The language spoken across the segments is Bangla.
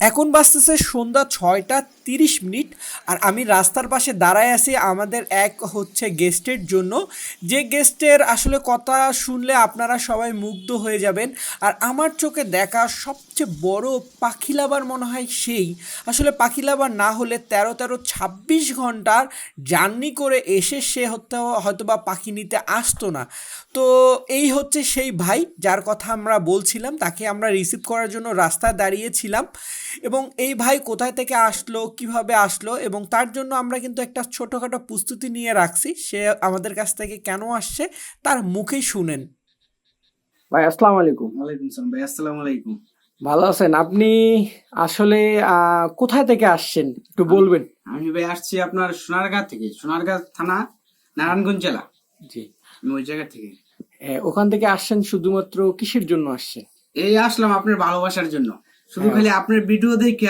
এখন বাজতেছে সন্ধ্যা 6টা 30 মিনিট। আর আমি রাস্তার পাশে দাঁড়ায় আছি আমাদের এক হচ্ছে গেস্টের জন্য, যে গেস্টের আসলে কথা শুনলে আপনারা সবাই মুগ্ধ হয়ে যাবেন। আর আমার চোখে দেখা সবচেয়ে বড় পাখি লাভার মনে হয় সেই, আসলে পাখি লাভার না হলে 13-13-26 ঘন্টার জার্নি করে এসে সে হয়তোবা পাখি নিতে আসতো না। তো এই হচ্ছে সেই ভাই যার কথা আমরা বলছিলাম, তাকে আমরা রিসিভ করার জন্য রাস্তায় দাঁড়িয়েছিলাম। এবং এই ভাই কোথায় থেকে আসলো, কিভাবে আসলো, এবং তার জন্য আমরা কিন্তু একটা ছোটোখাটো প্রস্তুতি নিয়ে রাখছি। সে আমাদের কাছ থেকে কেন আসছে তার মুখেই শুনেন। ভাই আসসালামু আলাইকুম। ওয়ালাইকুম সালাম ভাই, আসসালামু আলাইকুম। ভালো আছেন আপনি? আসলে কোথায় থেকে আসছেন একটু বলবেন? আমি ভাই আসছি আপনার সোনারগাঁ থেকে, সোনারগাঁ থানা, নারায়ণগঞ্জ জেলা। জি। আমি ওই জায়গা থেকে ওখান থেকে আসছেন শুধুমাত্র কিসের জন্য আসছেন? এই আসলাম আপনার ভালোবাসার জন্য, শুধু হ্যাঁ। খালি আপনার ভিডিও দেখে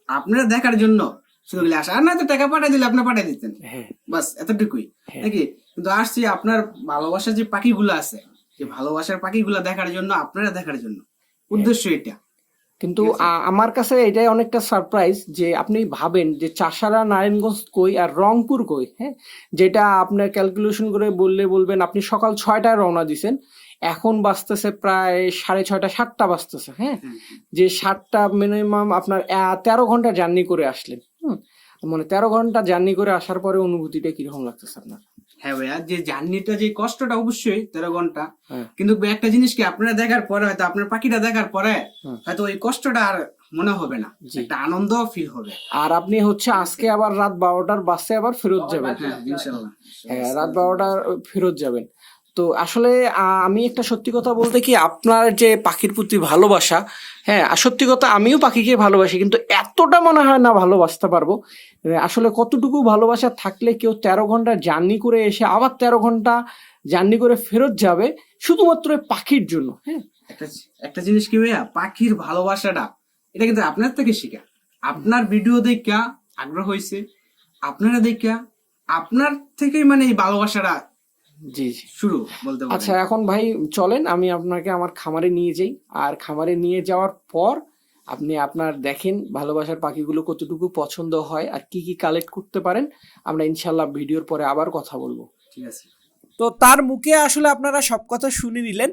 আপনারা দেখার জন্য শুধু খালি আসা। আর না তো টাকা পাঠিয়ে দিলে আপনি পাঠিয়ে দিতেন, হ্যাঁ। বাস এতটুকুই হ্যাঁ। নাকি। কিন্তু আসছি আপনার ভালোবাসার যে পাখিগুলো আছে, যে ভালোবাসার পাখিগুলো দেখার জন্য, আপনারা দেখার জন্য, উদ্দেশ্য এটা। কিন্তু ঠিক আছে। আমার কাছে এটাই অনেকটা সারপ্রাইজ যে আপনি ভাবেন যে চাষারা নারায়ণগঞ্জ কই আর রংপুর কই। হ্যাঁ, যেটা আপনার ক্যালকুলেশন করে বলবেন আপনি সকাল 6টায় রওনা দিছেন, এখন বাজতেছে প্রায় 6:30-7টা বাজতেছে। হ্যাঁ, হ্যাঁ, যে 7টা মিনিমাম আপনার 13 ঘন্টা জার্নি করে আসলেন। মানে 13 ঘন্টা জার্নি করে আসার পরে অনুভূতিটা কিরকম লাগতেছে আপনার? হ্যাঁ ভাইয়া, যে জার্নিটা, যে কষ্টটা অবশ্যই 13 ঘন্টা, হ্যাঁ। কিন্তু একটা জিনিস কি, আপনারা দেখার পরে হয়তো আপনার পাখিটা দেখার পরে হয়তো ওই কষ্টটা আর মনে হবে না, জি। একটা আনন্দ ফিল হবে। আর আপনি হচ্ছে আজকে আবার রাত 12টার বাসে আবার ফেরত যাবেন। হ্যাঁ ইনশাল্লাহ। হ্যাঁ, রাত 12টার ফেরত যাবেন। তো আসলে আমি একটা সত্যি কথা বলতে কি, আপনার যে পাখির প্রতি ভালোবাসা, হ্যাঁ আর সত্যি কথা আমিও পাখিকে ভালোবাসি, কিন্তু এতটা মনে হয় না ভালোবাসতে পারবো। আসলে কতটুকু ভালোবাসা থাকলে কেউ 13 ঘন্টা জার্নি করে এসে আবার 13 ঘন্টা জার্নি করে ফেরত যাবে শুধুমাত্র এই পাখির জন্য। হ্যাঁ, একটা একটা জিনিস কি ভাইয়া, পাখির ভালোবাসাটা এটা কিন্তু আপনার থেকে শিখা, আপনার ভিডিও দেখা আগ্রহ হয়েছে, আপনারা দেখা আপনার থেকেই মানে এই ভালোবাসাটা জি জি শুরু বলতে আচ্ছা, পারেন। এখন ভাই চলেন আমি আপনাকে আমার খামারে নিয়ে যাই। আর খামারে নিয়ে যাওয়ার পর আপনি আপনার দেখেন ভালোবাসার পাখিগুলো কতটুকু পছন্দ হয় আর কি কি কালেক্ট করতে পারেন। আমরা ইনশাল্লাহ ভিডিওর পরে আবার কথা বলবো। ঠিক আছে। তো তার মুখে আসলে আপনারা সব কথা শুনে নিলেন।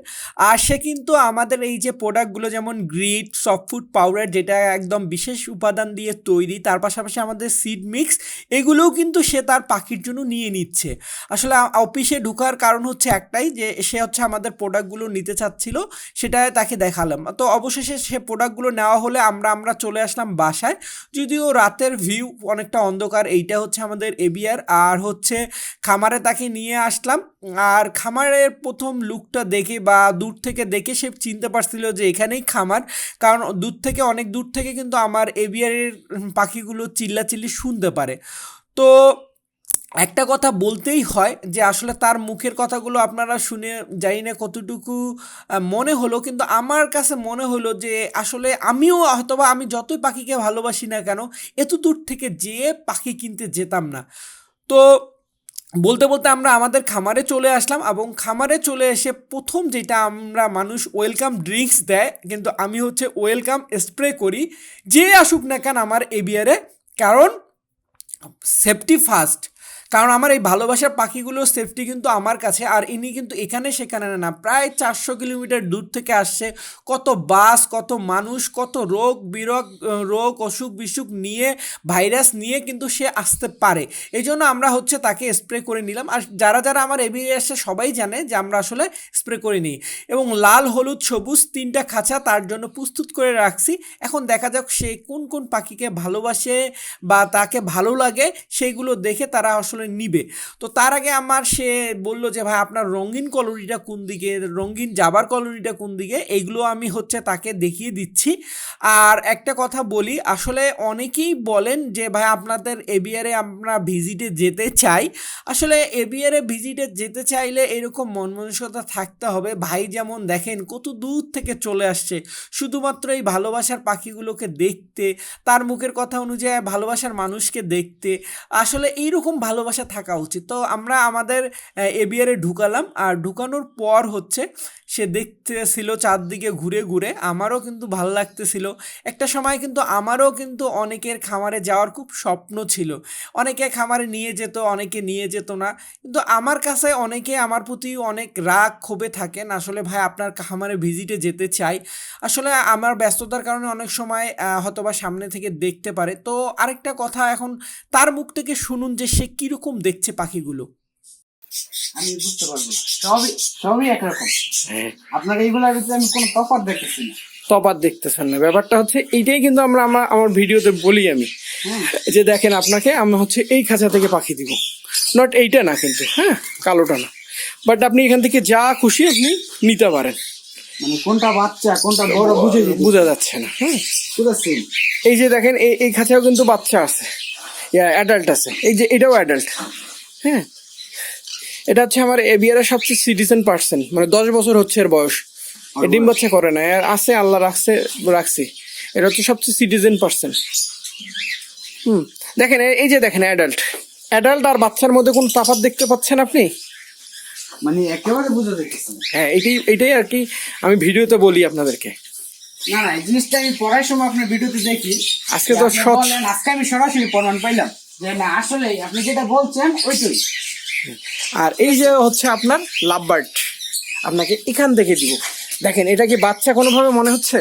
আর সে কিন্তু আমাদের এই যে প্রোডাক্টগুলো যেমন গ্রিট সফট ফুড পাউডার, যেটা একদম বিশেষ উপাদান দিয়ে তৈরি, তার পাশাপাশি আমাদের সিড মিক্স, এগুলোও কিন্তু সে তার পাখির জন্য নিয়ে নিচ্ছে। আসলে অফিসে ঢোকার কারণ হচ্ছে একটাই, যে সে হচ্ছে আমাদের প্রোডাক্টগুলো নিতে চাচ্ছিল, সেটা তাকে দেখালাম। তো অবশেষে সে প্রোডাক্টগুলো নেওয়া হলে আমরা চলে আসলাম বাসায়। যদিও রাতের ভিউ অনেকটা অন্ধকার, এইটা হচ্ছে আমাদের এবিআর। আর হচ্ছে খামারে তাকে নিয়ে আসলাম। আর খামারের প্রথম লুকটা দেখে বা দূর থেকে দেখে সে চিনতে পারছিল যে এখানেই খামার, কারণ অনেক দূর থেকে কিন্তু আমার এভিয়ারের পাখিগুলো চিল্লাচিল্লি শুনতে পারে। তো একটা কথা বলতেই হয় যে আসলে তার মুখের কথাগুলো আপনারা শুনে জানি না কতটুকু মনে হলো, কিন্তু আমার কাছে মনে হলো যে আসলে আমিও হয়তোবা আমি যতই পাখিকে ভালোবাসি না কেন, এত দূর থেকে যেয়ে পাখি কিনতে যেতাম না। তো বলতে বলতে আমরা আমাদের খামারে চলে আসলাম, এবং খামারে চলে এসে প্রথম যেটা আমরা, মানুষ ওয়েলকাম ড্রিঙ্কস দেয়, কিন্তু আমি হচ্ছে ওয়েলকাম স্প্রে করি যে আসুক না কেন আমার এবিয়ারে, কারণ সেফটি ফার্স্ট। কারণ আমার এই ভালোবাসার পাখিগুলোর সেফটি কিন্তু আমার কাছে। আর ইনি কিন্তু এখানে সেখানে না, প্রায় 400 কিলোমিটার দূর থেকে আসছে। কত বাস, কত মানুষ, কত রোগ অসুখ বিসুখ নিয়ে, ভাইরাস নিয়ে কিন্তু সে আসতে পারে। এই জন্য আমরা হচ্ছে তাকে স্প্রে করে নিলাম। আর যারা যারা আমার এবিএ আসছে সবাই জানে যে আমরা আসলে স্প্রে করে নিই। এবং লাল হলুদ সবুজ 3টা খাঁচা তার জন্য প্রস্তুত করে রাখছি। এখন দেখা যাক সে কোন কোন পাখিকে ভালোবাসে বা তাকে ভালো লাগে, সেইগুলো দেখে তারা আসলে নিবে। তো তার আগে সে বলল যে ভাই আপনার রঙিন কলোনিটা কোন দিকে, রঙিন জাবার কলোনিটা কোন দিকে, এইগুলো আমি হচ্ছে তাকে দেখিয়ে দিচ্ছি। আর একটা কথা বলি, আসলে অনেকেই বলেন যে ভাই আপনাদের এবিআরে আমরা ভিজিটে যেতে চাই। আসলে এবিআরে ভিজিটে যেতে চাইলে এরকম মন মানসিকতা থাকতে হবে। ভাই যেমন দেখেন কত দূর থেকে চলে আসছে শুধুমাত্র এই ভালোবাসার পাখিগুলোকে দেখতে, তার মুখের কথা অনুযায়ী ভালোবাসার মানুষকে দেখতে। আসলে এইরকম ভালোবাসা ভালোবাসা থাকা উচিত। তো আমরা আমাদের এবিআরে ঢুকালাম, আর ঢুকানোর পর হচ্ছে সে দেখতেছিল চারদিকে ঘুরে ঘুরে, আমারও কিন্তু ভালো লাগতেছিল। একটা সময় কিন্তু আমারও কিন্তু অনেকের খামারে যাওয়ার খুব স্বপ্ন ছিল, অনেকে খামারে নিয়ে যেত, অনেকে নিয়ে যেত না, কিন্তু আমার কাছে অনেকে আমার প্রতি অনেক রাগ ক্ষোভে থাকেন। আসলে ভাই আপনার খামারে ভিজিটে যেতে চাই, আসলে আমার ব্যস্ততার কারণে অনেক সময় হয়তোবা সামনে থেকে দেখতে পারে। তো আরেকটা কথা, এখন তার মুখ থেকে শুনুন যে সে কিরকম দেখছে পাখিগুলো। আমি বুঝতে পারবো না, সবই সবই একরকম। আপনার এইগুলোর ভিতরে আমি কোনো তফাৎ দেখতেছি না। তফাৎ দেখতেছেন না, ব্যাপারটা হচ্ছে এইটাই কিন্তু আমরা আমার ভিডিওতে বলি আমি, যে দেখেন আপনাকে আমি হচ্ছে এই খাঁচা থেকে পাখি দিব, নট এইটা না কিন্তু, হ্যাঁ কালোটা না, বাট আপনি এখান থেকে যা খুশি আপনি নিতে পারেন। মানে কোনটা বাচ্চা কোনটা বড় বোঝা যাচ্ছে না। হ্যাঁ বুঝেছি। এই যে দেখেন এই খাঁচাও কিন্তু বাচ্চা আছে, অ্যাডাল্ট আছে, এই যে এটাও অ্যাডাল্ট। হ্যাঁ এটা হচ্ছে আমার এবিআর সবচেয়ে সিটিজেন পার্সন, মানে 10 বছর হচ্ছে এর বয়স, ডিম বাচ্চা করে না, আর আছে আল্লাহ রাখছি, এটা হচ্ছে সবচেয়ে সিটিজেন পার্সন। দেখেন এই যে দেখেন অ্যাডাল্ট আর বাচ্চার মধ্যে কোনো তফাৎ দেখতে পাচ্ছেন আপনি? মানে একেবারে বুঝে দেখতেছি না। হ্যাঁ এইটাই আর কি আমি ভিডিওতে বলি আপনাদেরকে। না না, এই জিনিসটা আমি পড়ার সময় আপনার ভিডিওতে দেখি, আজকে তো আজকে আমি সরাসরি প্রমাণ পাইলাম যে না আসলে আপনি যেটা বলছেন ওইটাই। আর এই যে হচ্ছে আপনার লাভ বার্ড, আপনাকে এখান থেকে দিব, দেখেন এটা কি বাচ্চা কোনোভাবে মনে হচ্ছে?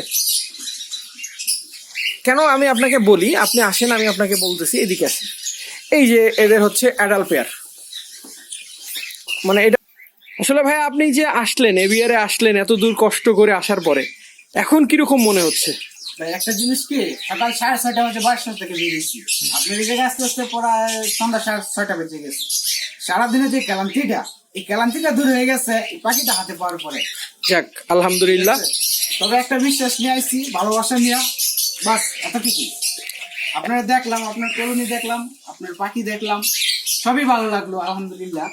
কেন আমি আপনাকে বলি, আপনি আসেন আমি আপনাকে বলতেছি, এদিকে আসেন। এই যে এদের হচ্ছে অ্যাডাল্ট পেয়ার, মানে এটা আসলে ভাই আপনি যে আসলেন এবিআরে আসলেন এত দূর কষ্ট করে আসার পরে, এখন কিরকম মনে হচ্ছে? ভাই একটা জিনিস কি, সকাল 6:30 বাজে বাসা থেকে বেরিয়েছি, আপনার এই জায়গায় আস্তে আস্তে প্রায় সন্ধ্যা 6:30 বেজে গেছে। সারাদিনে যে ক্লান্তিটা, এই ক্লান্তিটা দূর হয়ে গেছে এই পাখিটা হাতে পাওয়ার পরে। যাক আলহামদুলিল্লাহ। তবে একটা বিশ্বাস নিয়ে আইছি, ভালোবাসা নিয়ে, বাস এতটুকু। আপনারা দেখলাম, আপনার কলোনি দেখলাম, আপনার পাখি দেখলাম, সবই ভালো লাগলো আলহামদুলিল্লাহ।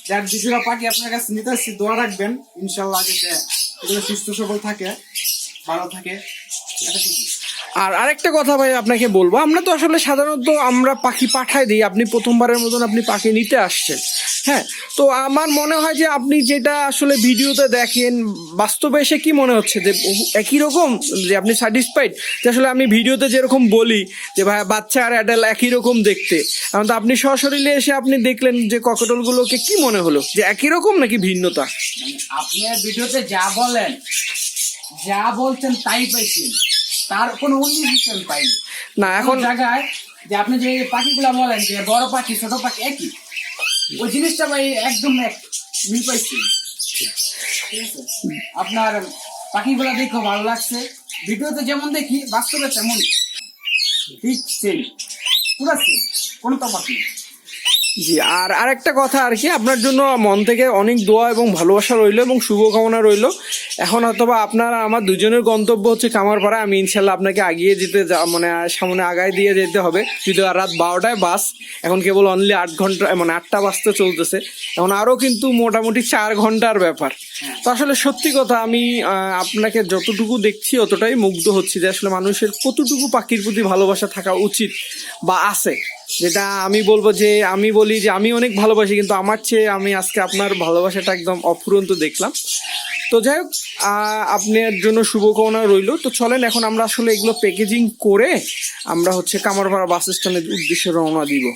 যার দুজোড়া পাখি আপনার কাছে নিতে আসছি, দোয়া রাখবেন ইনশাল্লাহ যাতে এগুলো সুস্থ সবল থাকে, ভালো থাকে। আর আরেকটা কথা ভাই আপনাকে বলবো, আমরা তো আসলে সাধারণত আমরা পাখি পাঠাই দিই, আপনি প্রথমবারের মতন আপনি পাখি নিতে আসছেন। হ্যাঁ তো আমার মনে হয় যে আপনি যেটা আসলে ভিডিওতে দেখেন, বাস্তবে এসে কি মনে হচ্ছে যে একই রকম, যে আপনি স্যাটিসফাইড? যে আসলে আমি ভিডিওতে যেরকম বলি যে ভাই বাচ্চা আর অ্যাডাল্ট একই রকম দেখতে, এখন তো আপনি সশরীরে এসে আপনি দেখলেন যে ককটেলগুলোকে, কি মনে হলো যে একই রকম নাকি ভিন্নতা? আপনি ভিডিওতে যা বলছেন তাই পাইছেন, তার কোনো উন্নতি পাইনি না এখন জায়গায়। যে আপনি যে পাখিগুলা বলেন যে বড় পাখি ছোট পাখি একই, ওই জিনিসটা ভাই একদম মিল পাইছি। ঠিক আছে, আপনার পাখিগুলা দেখে ভালো লাগছে, ভিডিওতে যেমন দেখি বাস্তবে তেমন ঠিক সেম, পুরো সেম, কোনো তফাৎ নেই। জি, আর আরেকটা কথা আর কি, আপনার জন্য মন থেকে অনেক দোয়া এবং ভালোবাসা রইলো এবং শুভকামনা রইলো। এখন অথবা আপনারা আমার দুজনের গন্তব্য হচ্ছে কামারপাড়া, আমি ইনশাল্লাহ আপনাকে আগিয়ে যেতে মানে সামনে আগায় দিয়ে যেতে হবে, যদি আর রাত 12টায় বাস, এখন কেবল অনলি 8 ঘন্টা, মানে 8টা বাজতে চলতেছে, এখন আরও কিন্তু মোটামুটি 4 ঘন্টার ব্যাপার। তো আসলে সত্যি কথা, আমি আপনাকে যতটুকু দেখছি অতটাই মুগ্ধ হচ্ছি যে আসলে মানুষের কতটুকু পাখির প্রতি ভালোবাসা থাকা উচিত বা আছে, যেটা আমি বলবো যে আমি বলি যে আমি অনেক ভালোবাসি, কিন্তু আমার চেয়ে আমি আজকে আপনার ভালোবাসাটা একদম অফুরন্ত দেখলাম। তো যাই হোক, আপনার জন্য শুভকামনা রইল। তো চলেন এখন আমরা আসলে এগুলো প্যাকেজিং করে আমরা হচ্ছে কামারপাড়া বাস স্ট্যান্ডের উদ্দেশ্যে রওনা দিব।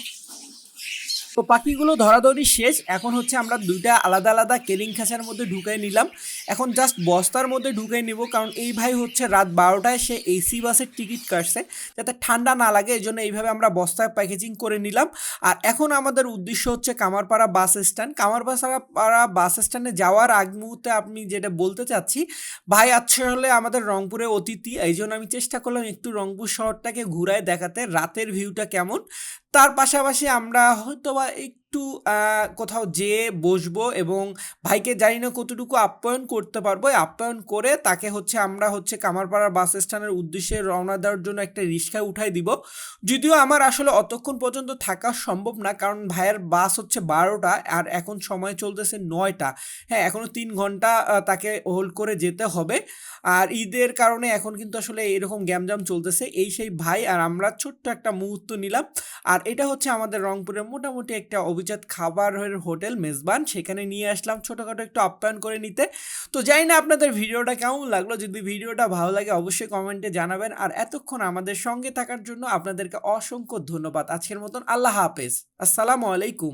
তো পাখিগুলো ধরাধরি শেষ, এখন হচ্ছে আমরা দুইটা আলাদা আলাদা কেরিং খাঁচার মধ্যে ঢুকাই নিলাম, এখন জাস্ট বস্তার মধ্যে ঢুকাই নিব, কারণ এই ভাই হচ্ছে রাত 12টায় সে এসি বাসের টিকিট কাটছে, যাতে ঠান্ডা না লাগে, এই জন্য এইভাবে আমরা বস্তায় প্যাকেজিং করে নিলাম। আর এখন আমাদের উদ্দেশ্য হচ্ছে কামারপাড়া বাস স্ট্যান্ড। কামারপাড়া বাস স্ট্যান্ডে যাওয়ার আগ মুহূর্তে আমি যেটা বলতে চাচ্ছি, ভাই আসলে আমাদের রংপুরে অতিথি, এই জন্য আমি চেষ্টা করলাম একটু রংপুর শহরটাকে ঘুরায় দেখাতে, রাতের ভিউটা কেমন। তার পাশাপাশি আমরা হয়তো বা একটু একটু কোথাও যেয়ে বসবো এবং ভাইকে জানি না কতটুকু আপ্যায়ন করতে পারবো। এই আপ্যায়ন করে তাকে হচ্ছে আমরা হচ্ছে কামারপাড়া বাস স্ট্যান্ডের উদ্দেশ্যে রওনা দেওয়ার জন্য একটা রিক্সায় উঠাই দিব। যদিও আমার আসলে অতক্ষণ পর্যন্ত থাকা সম্ভব না, কারণ ভাইয়ের বাস হচ্ছে 12টা আর এখন সময় চলতেছে 9টা। হ্যাঁ, এখনও 3 ঘন্টা তাকে হোল্ড করে যেতে হবে। আর ঈদের কারণে এখন কিন্তু আসলে এরকম গ্যামজাম চলতেছে। এই সেই ভাই আর আমরা ছোট্ট একটা মুহূর্ত নিলাম। আর এটা হচ্ছে আমাদের রংপুরের মোটামুটি একটা অভিজাত খাবারের হোটেল মেজবান, সেখানে নিয়ে আসলাম ছোটোখাটো একটু আপ্যায়ন করে নিতে। তো জানি না আপনাদের ভিডিওটা কেমন লাগলো, যদি ভিডিওটা ভালো লাগে অবশ্যই কমেন্টে জানাবেন। আর এতক্ষণ আমাদের সঙ্গে থাকার জন্য আপনাদেরকে অসংখ্য ধন্যবাদ। আজকের মতন আল্লাহ হাফেজ, আসসালামু আলাইকুম।